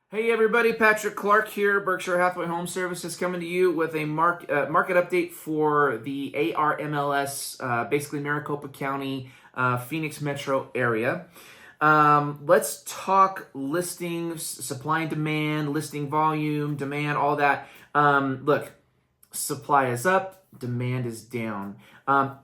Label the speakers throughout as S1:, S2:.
S1: Hey everybody, Patrick Clark here, Berkshire Hathaway Home Services, coming to you with a market update for the ARMLS, basically Maricopa County, Phoenix metro area. Let's talk listings, supply and demand, listing volume, demand, all that. Look, supply is up, demand is down.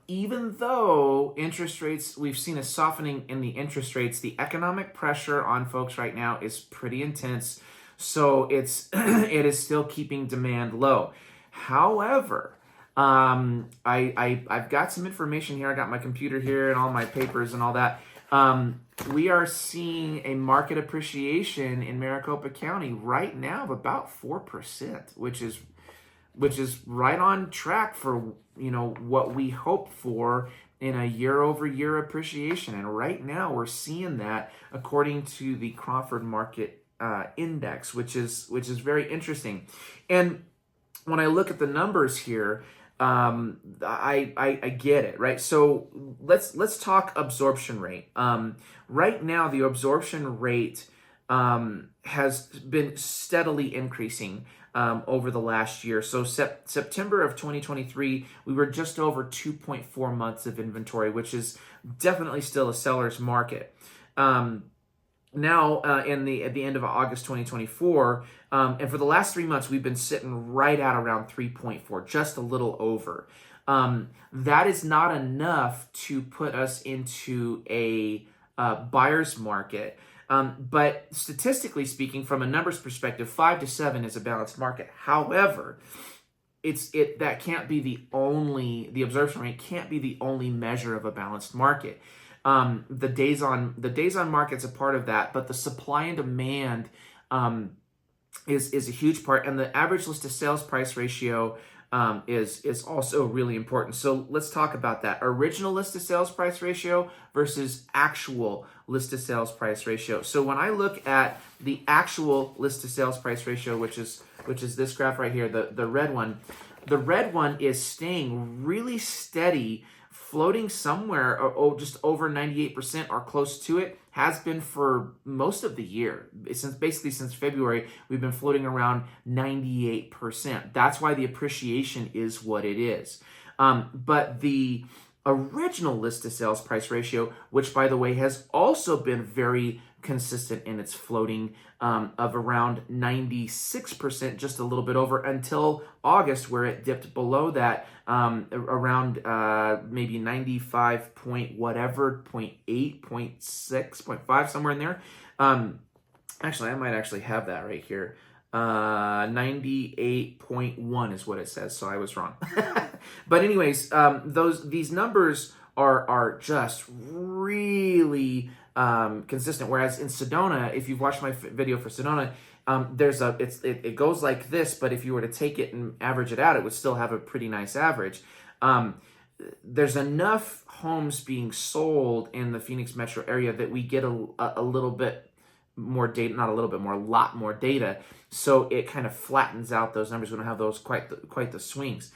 S1: Even though interest rates, we've seen a softening in the interest rates, the economic pressure on folks right now is pretty intense. So it is still keeping demand low. However, I've got some information here. I got my computer here and all my papers and all that. We are seeing a market appreciation in Maricopa County right now of about 4%, which is right on track for what we hope for in a year-over-year appreciation. And right now we're seeing that according to the Crawford Market Index, which is very interesting. And when I look at the numbers here, I get it, right? So let's talk absorption rate. Right now the absorption rate has been steadily increasing over the last year. So September of 2023, we were just over 2.4 months of inventory, which is definitely still a seller's market. Now, at the end of August 2024, and for the last 3 months, we've been sitting right at around 3.4, just a little over. That is not enough to put us into a buyer's market. But statistically speaking, from a numbers perspective, 5 to 7 is a balanced market. However, that can't be the absorption rate can't be the only measure of a balanced market. The days on market's a part of that, but the supply and demand is a huge part, and the average list to sales price ratio is also really important. So let's talk about that. Original list to sales price ratio versus actual list to sales price ratio. So when I look at the actual list to sales price ratio, which is this graph right here, the red one is staying really steady, floating somewhere just over 98% or close to it, has been for most of the year. Since February, we've been floating around 98%. That's why the appreciation is what it is. But the original list to sales price ratio, which by the way has also been very consistent in its floating of around 96%, just a little bit over, until August, where it dipped below that around maybe 95 point whatever, 0.8, 0.6, 0.5, somewhere in there. Actually, I might actually have that right here. 98.1 is what it says, so I was wrong. But anyways, these numbers are just really consistent. Whereas in Sedona, if you've watched my video for Sedona, it goes like this, but if you were to take it and average it out, it would still have a pretty nice average. There's enough homes being sold in the Phoenix metro area that we get a little bit more data, not a little bit more, a lot more data. So it kind of flattens out those numbers. We don't have those quite the swings.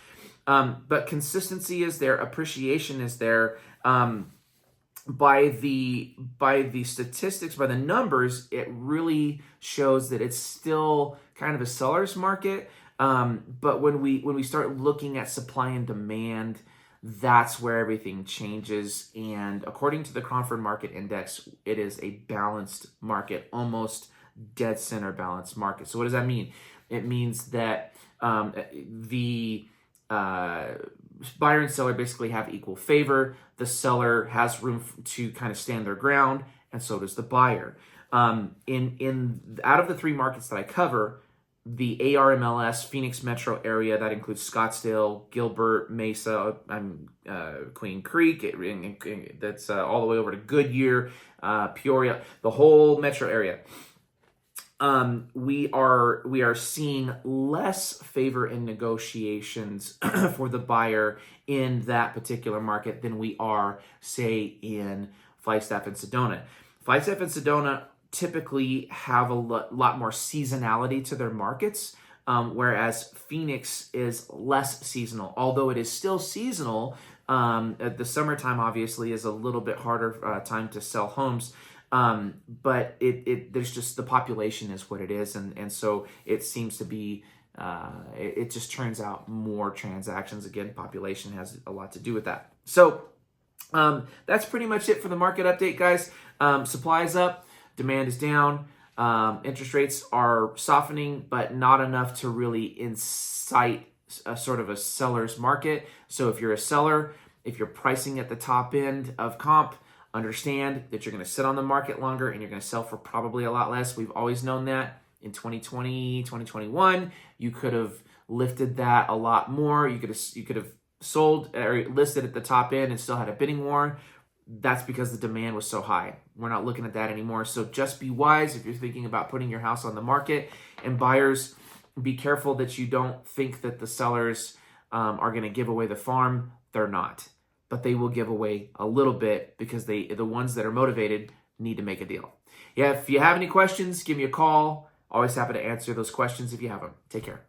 S1: But consistency is there, appreciation is there. By the statistics, by the numbers, it really shows that it's still kind of a seller's market. But when we start looking at supply and demand, that's where everything changes. And according to the Crawford Market Index, it is a balanced market, almost dead center balanced market. So what does that mean? It means that the buyer and seller basically have equal favor. The seller has room to kind of stand their ground, and so does the buyer. Out of the 3 markets that I cover, the ARMLS Phoenix metro area, that includes Scottsdale, Gilbert, Mesa, Queen Creek, that's all the way over to Goodyear, Peoria, the whole metro area. We are seeing less favor in negotiations for the buyer in that particular market than we are, say, in Flagstaff and Sedona. Flagstaff and Sedona typically have a lot more seasonality to their markets, whereas Phoenix is less seasonal. Although it is still seasonal, at the summertime obviously is a little bit harder time to sell homes. But there's just the population is what it is, and so it seems to be. It just turns out more transactions. Again, population has a lot to do with that. So that's pretty much it for the market update, guys. Supply is up, demand is down. Interest rates are softening, but not enough to really incite a sort of a seller's market. So if you're a seller, if you're pricing at the top end of comp, understand that you're going to sit on the market longer and you're going to sell for probably a lot less. We've always known that. In 2020, 2021, you could have lifted that a lot more. You could have sold or listed at the top end and still had a bidding war. That's because the demand was so high. We're not looking at that anymore. So just be wise if you're thinking about putting your house on the market. And buyers, be careful that you don't think that the sellers are going to give away the farm. They're not. But they will give away a little bit because the ones that are motivated need to make a deal. Yeah, if you have any questions, give me a call. Always happy to answer those questions if you have them. Take care.